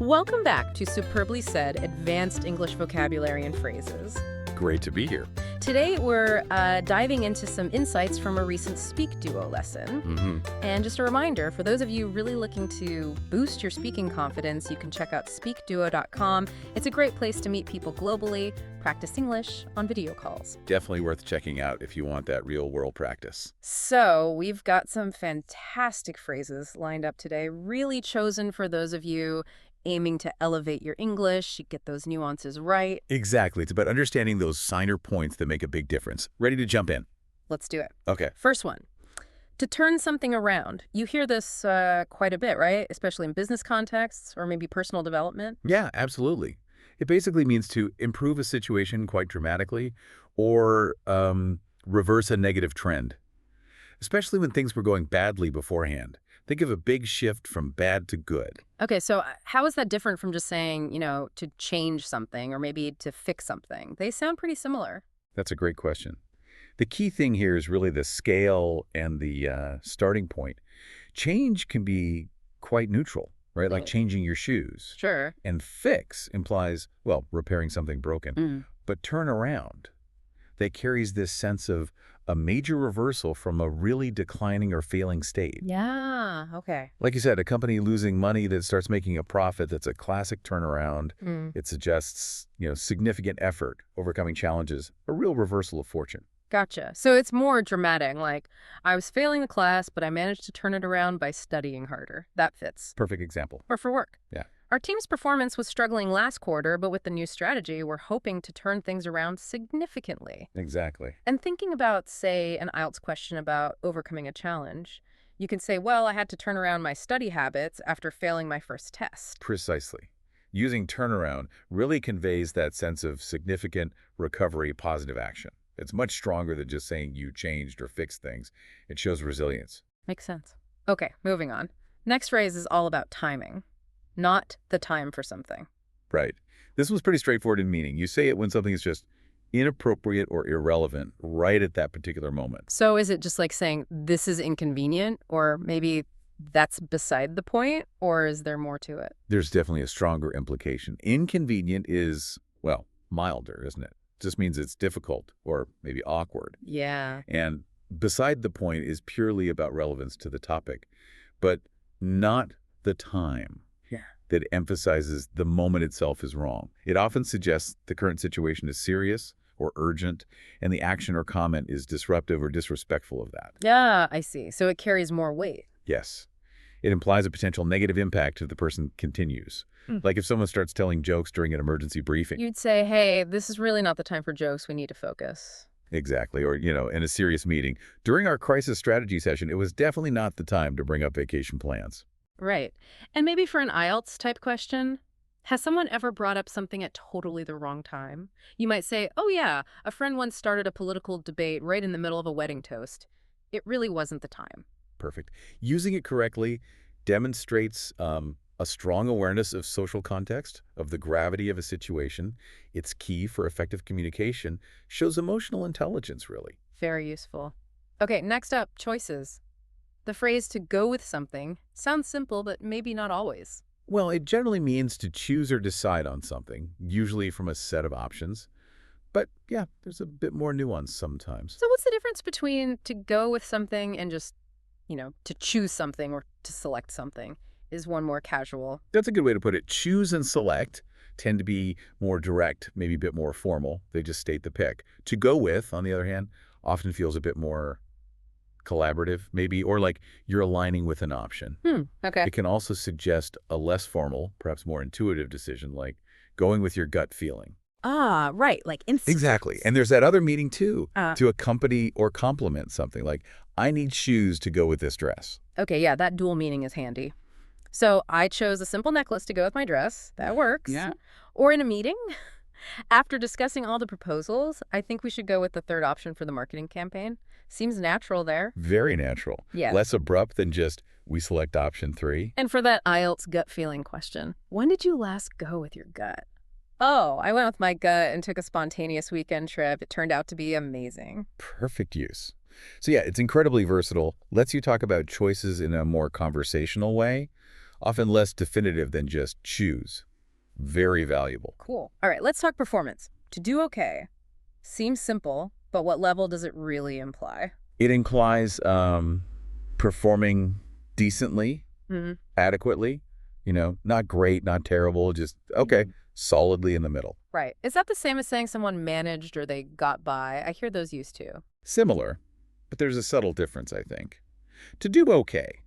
Welcome back to Superbly Said Advanced English Vocabulary and Phrases. Great to be here. Today we're diving into some insights from a recent SpeakDuo lesson. And just a reminder, for those of you really looking to boost your speaking confidence, you can check out SpeakDuo.com. It's a great place to meet people globally, practice English on video calls. Definitely worth checking out if you want that real-world practice. So we've got some fantastic phrases lined up today, really chosen for those of you aiming to elevate your English, you get those nuances right. Exactly. It's about understanding those signer points that make a big difference. Ready to jump in? Let's do it. Okay. First one, to turn something around. You hear this quite a bit, right? Especially in business contexts or maybe personal development. Yeah, absolutely. It basically means to improve a situation quite dramatically or reverse a negative trend, especially when things were going badly beforehand. Think of a big shift from bad to good. Okay, so how is that different from just saying, to change something or maybe to fix something? They sound pretty similar. That's a great question. The key thing here is really the scale and the starting point. Change can be quite neutral, right? Like changing your shoes. Sure. And fix implies, well, repairing something broken. But turn around, that carries this sense of a major reversal from a really declining or failing state. Yeah, okay. Like you said, a company losing money that starts making a profit, that's a classic turnaround. It suggests, significant effort, overcoming challenges, a real reversal of fortune. Gotcha. So it's more dramatic, like, I was failing the class, but I managed to turn it around by studying harder. That fits. Perfect example. Or for work. Yeah. Our team's performance was struggling last quarter, but with the new strategy, we're hoping to turn things around significantly. Exactly. And thinking about, say, an IELTS question about overcoming a challenge, you can say, well, I had to turn around my study habits after failing my first test. Precisely. Using turnaround really conveys that sense of significant recovery, positive action. It's much stronger than just saying you changed or fixed things. It shows resilience. Makes sense. Okay, moving on. Next phrase is all about timing. Not the time for something. Right. This was pretty straightforward in meaning. You say it when something is just inappropriate or irrelevant right at that particular moment. So is it just like saying, this is inconvenient, or maybe that's beside the point, or is there more to it? There's definitely a stronger implication. Inconvenient is, well, milder, isn't it? It just means it's difficult or maybe awkward. Yeah. And beside the point is purely about relevance to the topic, but not the time. That emphasizes the moment itself is wrong. It often suggests the current situation is serious or urgent, and the action or comment is disruptive or disrespectful of that. Yeah, I see. So it carries more weight. Yes. It implies a potential negative impact if the person continues. Like if someone starts telling jokes during an emergency briefing. You'd say, hey, this is really not the time for jokes. We need to focus. Exactly. Or, in a serious meeting. During our crisis strategy session, it was definitely not the time to bring up vacation plans. Right. And maybe for an IELTS type question, has someone ever brought up something at totally the wrong time? You might say, oh yeah, a friend once started a political debate right in the middle of a wedding toast. It really wasn't the time. Perfect. Using it correctly demonstrates a strong awareness of social context, of the gravity of a situation. It's key for effective communication, shows emotional intelligence, really. Very useful. Okay, next up, choices. The phrase to go with something sounds simple, but maybe not always. Well, it generally means to choose or decide on something, usually from a set of options. But yeah, there's a bit more nuance sometimes. So what's the difference between to go with something and just, to choose something or to select something? Is one more casual? That's a good way to put it. Choose and select tend to be more direct, maybe a bit more formal. They just state the pick. To go with, on the other hand, often feels a bit more collaborative, maybe, or like you're aligning with an option. Okay. It can also suggest a less formal, perhaps more intuitive decision, like going with your gut feeling. Ah, right, like instinct. Exactly. And there's that other meaning, too, to accompany or complement something, like, I need shoes to go with this dress. Okay, yeah, that dual meaning is handy. So I chose a simple necklace to go with my dress. That works. Yeah. Or in a meeting, after discussing all the proposals, I think we should go with the third option for the marketing campaign. Seems natural there. Very natural. Yeah. Less abrupt than just, we select option 3. And for that IELTS gut feeling question, when did you last go with your gut? Oh, I went with my gut and took a spontaneous weekend trip. It turned out to be amazing. Perfect use. So yeah, it's incredibly versatile. Lets you talk about choices in a more conversational way. often less definitive than just choose. Very valuable. Cool. All right, let's talk performance. To do okay seems simple, but what level does it really imply? It implies performing decently, Mm-hmm. adequately, not great, not terrible, just, okay, solidly in the middle. Right. Is that the same as saying someone managed or they got by? I hear those used too. Similar, but there's a subtle difference, I think. To do okay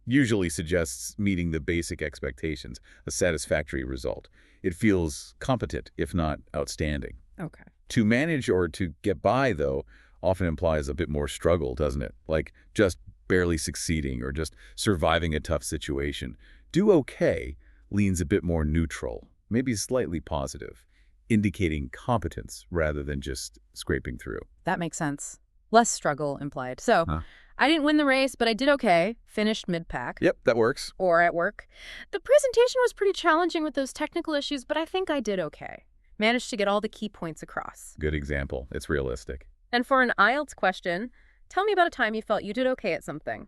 usually suggests meeting the basic expectations, a satisfactory result. It feels competent, if not outstanding. Okay. To manage or to get by, though, often implies a bit more struggle, doesn't it? Like just barely succeeding or just surviving a tough situation. Do okay leans a bit more neutral, maybe slightly positive, indicating competence rather than just scraping through. That makes sense. Less struggle implied. So, Huh. I didn't win the race, but I did okay. Finished mid-pack. Yep, that works. Or at work. The presentation was pretty challenging with those technical issues, but I think I did okay. Managed to get all the key points across. Good example. It's realistic. And for an IELTS question, tell me about a time you felt you did okay at something.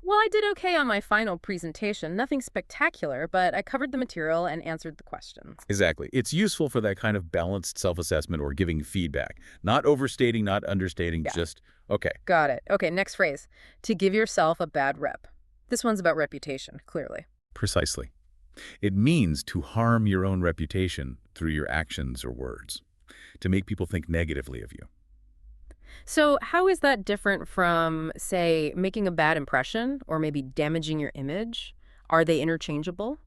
Well, I did okay on my final presentation. Nothing spectacular, but I covered the material and answered the questions. Exactly. It's useful for that kind of balanced self-assessment or giving feedback. Not overstating, not understating, Yeah. just, okay. Got it. Okay, next phrase. To give yourself a bad rep. This one's about reputation, clearly. Precisely. It means to harm your own reputation through your actions or words, to make people think negatively of you. So how is that different from, say, making a bad impression or maybe damaging your image? Are they interchangeable?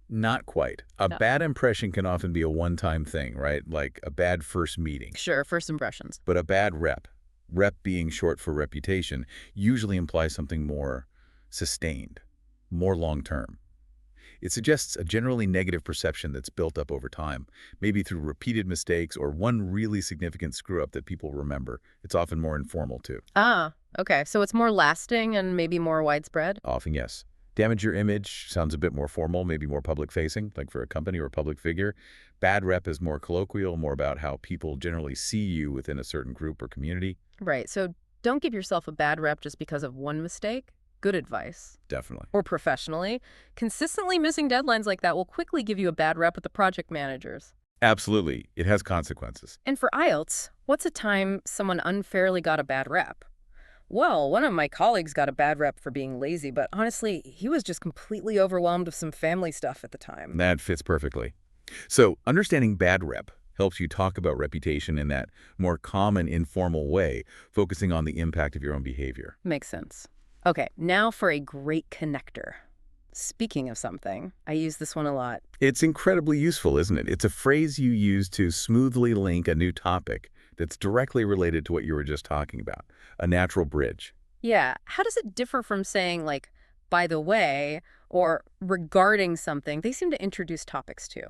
Not quite. A No. bad impression can often be a one-time thing, right? Like a bad first meeting. Sure, first impressions. But a bad rep being short for reputation, usually implies something more sustained, more long-term. It suggests a generally negative perception that's built up over time, maybe through repeated mistakes or one really significant screw-up that people remember. It's often more informal, too. Ah, okay. So it's more lasting and maybe more widespread? Often, yes. Damage your image sounds a bit more formal, maybe more public-facing, like for a company or a public figure. Bad rep is more colloquial, more about how people generally see you within a certain group or community. Right. So don't give yourself a bad rep just because of one mistake. Good advice. Definitely. Or professionally, consistently missing deadlines like that will quickly give you a bad rep with the project managers. Absolutely. It has consequences. And for IELTS, what's a time someone unfairly got a bad rep? Well, one of my colleagues got a bad rep for being lazy, but honestly, he was just completely overwhelmed with some family stuff at the time. That fits perfectly. So, understanding bad rep helps you talk about reputation in that more common, informal way, focusing on the impact of your own behavior. Makes sense. Okay, now for a great connector. Speaking of something, I use this one a lot. It's incredibly useful, isn't it? It's a phrase you use to smoothly link a new topic that's directly related to what you were just talking about, a natural bridge. Yeah, how does it differ from saying, like, by the way, or regarding something? They seem to introduce topics too.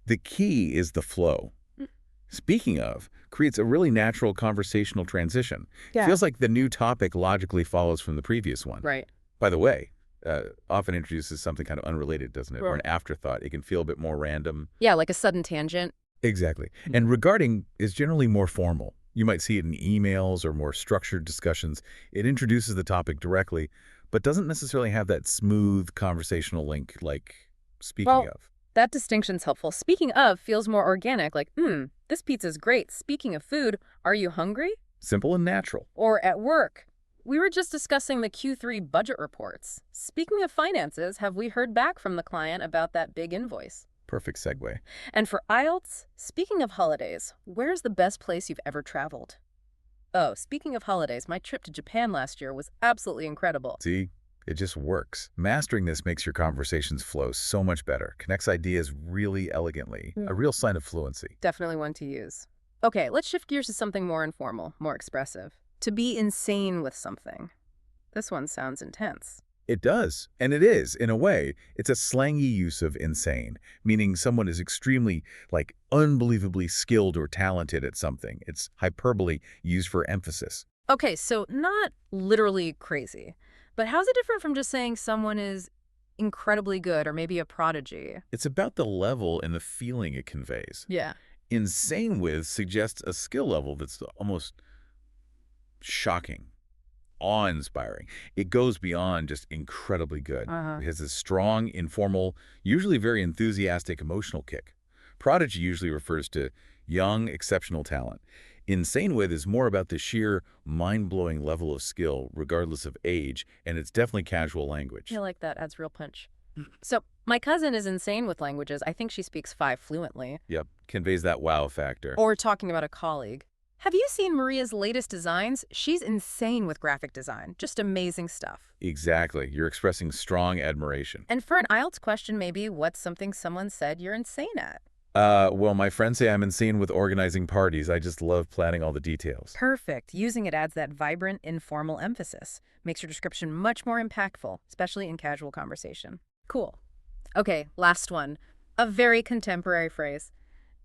The key is the flow. Speaking of, creates a really natural conversational transition. Yeah. Feels like the new topic logically follows from the previous one. Right. By the way, often introduces something kind of unrelated, doesn't it? Or an Right. afterthought. It can feel a bit more random. Yeah, like a sudden tangent. Exactly. And regarding is generally more formal. You might see it in emails or more structured discussions. It introduces the topic directly, but doesn't necessarily have that smooth conversational link like speaking Well, of. That distinction's helpful. Speaking of feels more organic, like, this pizza's great. Speaking of food, are you hungry? Simple and natural. Or at work, we were just discussing the Q3 budget reports. Speaking of finances, have we heard back from the client about that big invoice? Perfect segue. And for IELTS, speaking of holidays, where's the best place you've ever traveled? Oh, speaking of holidays, my trip to Japan last year was absolutely incredible. See? It just works. Mastering this makes your conversations flow so much better, connects ideas really elegantly, a real sign of fluency. Definitely one to use. Okay, let's shift gears to something more informal, more expressive. To be insane with something. This one sounds intense. It does, and it is, in a way. It's a slangy use of insane, meaning someone is extremely, unbelievably skilled or talented at something. It's hyperbole used for emphasis. Okay, so not literally crazy, but how's it different from just saying someone is incredibly good or maybe a prodigy? It's about the level and the feeling it conveys. Yeah. Insane with suggests a skill level that's almost shocking, awe-inspiring. It goes beyond just incredibly good. Uh-huh. It has a strong, informal, usually very enthusiastic emotional kick. Prodigy usually refers to young, exceptional talent. Insane with is more about the sheer, mind-blowing level of skill, regardless of age, and it's definitely casual language. I like that. Adds real punch. So, my cousin is insane with languages. I think she speaks 5 fluently. Yep, conveys that wow factor. Or talking about a colleague. Have you seen Maria's latest designs? She's insane with graphic design. Just amazing stuff. Exactly. You're expressing strong admiration. And for an IELTS question, maybe what's something someone said you're insane at? Well, my friends say I'm insane with organizing parties. I just love planning all the details. Perfect. Using it adds that vibrant, informal emphasis. Makes your description much more impactful, especially in casual conversation. Cool. Okay, last one. A very contemporary phrase.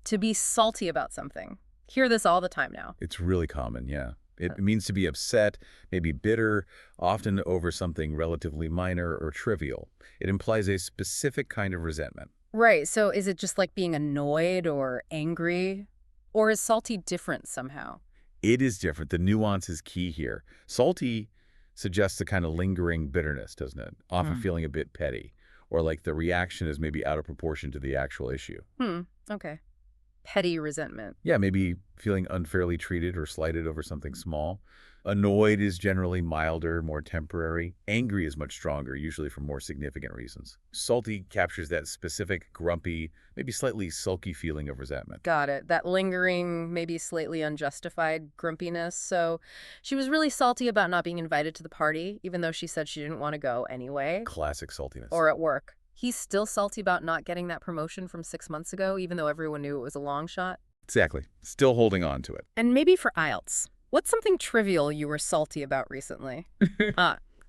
To be salty about something. Hear this all the time now. It's really common, yeah. It means to be upset, maybe bitter, often over something relatively minor or trivial. It implies a specific kind of resentment. Right, so is it just like being annoyed or angry? Or is salty different somehow? It is different. The nuance is key here. Salty suggests a kind of lingering bitterness, doesn't it? Often feeling a bit petty, or like the reaction is maybe out of proportion to the actual issue. Okay. Petty resentment. Yeah, maybe feeling unfairly treated or slighted over something small. Annoyed is generally milder, more temporary. Angry is much stronger, usually for more significant reasons. Salty captures that specific, grumpy, maybe slightly sulky feeling of resentment. Got it. That lingering, maybe slightly unjustified grumpiness. So she was really salty about not being invited to the party, even though she said she didn't want to go anyway. Classic saltiness. Or at work. He's still salty about not getting that promotion from 6 months ago, even though everyone knew it was a long shot. Exactly. Still holding on to it. And maybe for IELTS. What's something trivial you were salty about recently?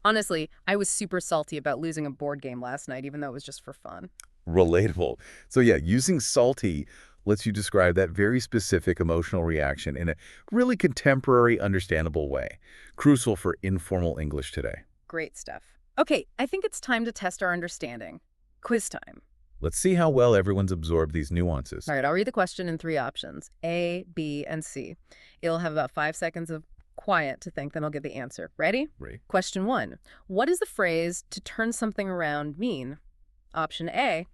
Honestly, I was super salty about losing a board game last night, even though it was just for fun. Relatable. So yeah, using salty lets you describe that very specific emotional reaction in a really contemporary, understandable way. Crucial for informal English today. Great stuff. Okay, I think it's time to test our understanding. Quiz time. Let's see how well everyone's absorbed these nuances. All right, I'll read the question in 3 options, A, B, and C. It'll have about 5 seconds of quiet to think, then I'll give the answer. Ready? Ready. Question 1. What does the phrase, to turn something around, mean? Option A,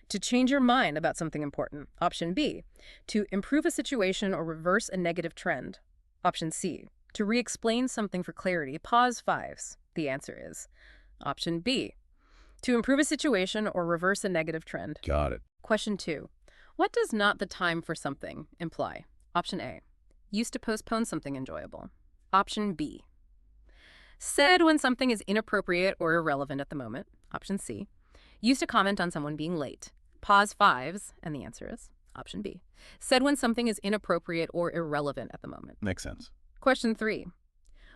to change your mind about something important. Option B, to improve a situation or reverse a negative trend. Option C, to re-explain something for clarity. Pause 5s. The answer is option B, to improve a situation or reverse a negative trend. Got it. Question 2. What does not the time for something imply? Option A. Used to postpone something enjoyable. Option B. Said when something is inappropriate or irrelevant at the moment. Option C. Used to comment on someone being late. Pause 5s, and the answer is option B. Said when something is inappropriate or irrelevant at the moment. Makes sense. Question 3.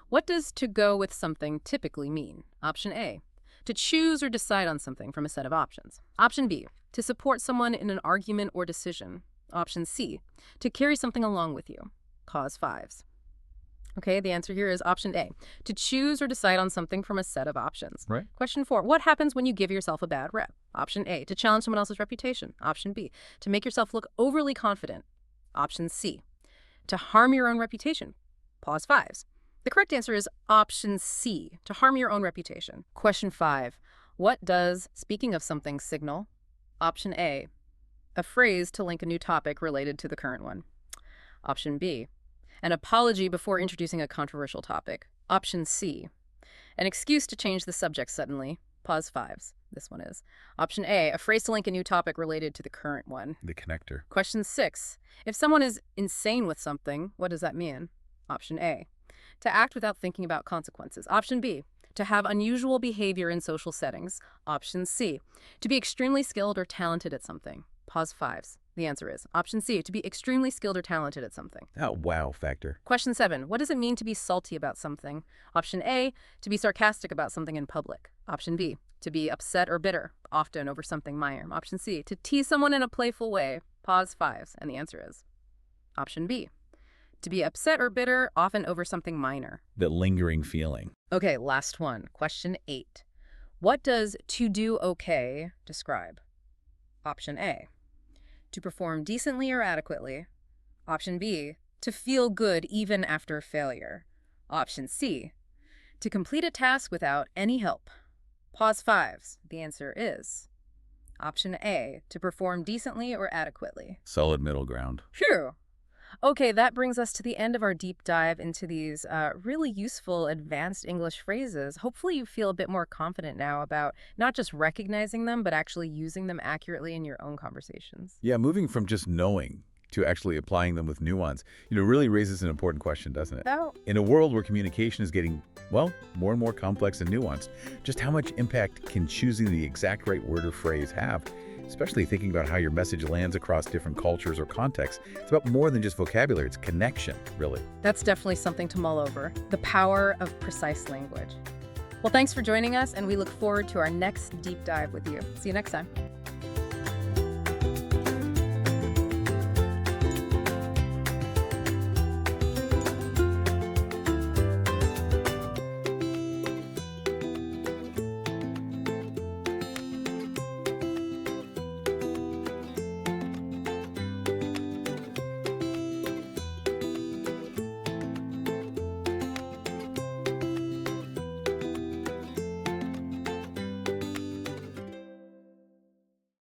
What does to go with something typically mean? Option A. To choose or decide on something from a set of options. Option B, to support someone in an argument or decision. Option C, to carry something along with you. Pause 5s. Okay, the answer here is option A, to choose or decide on something from a set of options. Right. Question 4, what happens when you give yourself a bad rep? Option A, to challenge someone else's reputation. Option B, to make yourself look overly confident. Option C, to harm your own reputation. Pause 5s. The correct answer is option C, to harm your own reputation. Question 5. What does speaking of something signal? Option A, a phrase to link a new topic related to the current one. Option B, an apology before introducing a controversial topic. Option C, an excuse to change the subject suddenly. Pause 5s. This one is. Option A, a phrase to link a new topic related to the current one. The connector. Question 6. If someone is insane with something, what does that mean? Option A, to act without thinking about consequences. Option B, to have unusual behavior in social settings. Option C, to be extremely skilled or talented at something. Pause 5s. The answer is option C, to be extremely skilled or talented at something. That wow factor. Question 7. What does it mean to be salty about something? Option A, to be sarcastic about something in public. Option B, to be upset or bitter, often over something minor. Option C, to tease someone in a playful way. Pause 5s. And the answer is option B, to be upset or bitter, often over something minor. That lingering feeling. Okay, last one. Question 8. What does to do okay describe? Option A, to perform decently or adequately. Option B, to feel good even after failure. Option C, To complete a task without any help. Pause 5s. The answer is option A, to perform decently or adequately. Solid middle ground. Phew. Okay, that brings us to the end of our deep dive into these really useful advanced English phrases. Hopefully you feel a bit more confident now about not just recognizing them, but actually using them accurately in your own conversations. Yeah, moving from just knowing to actually applying them with nuance, really raises an important question, doesn't it? Oh. In a world where communication is getting, well, more and more complex and nuanced, just how much impact can choosing the exact right word or phrase have? Especially thinking about how your message lands across different cultures or contexts. It's about more than just vocabulary, it's connection, really. That's definitely something to mull over. The power of precise language. Well, thanks for joining us, and we look forward to our next deep dive with you. See you next time.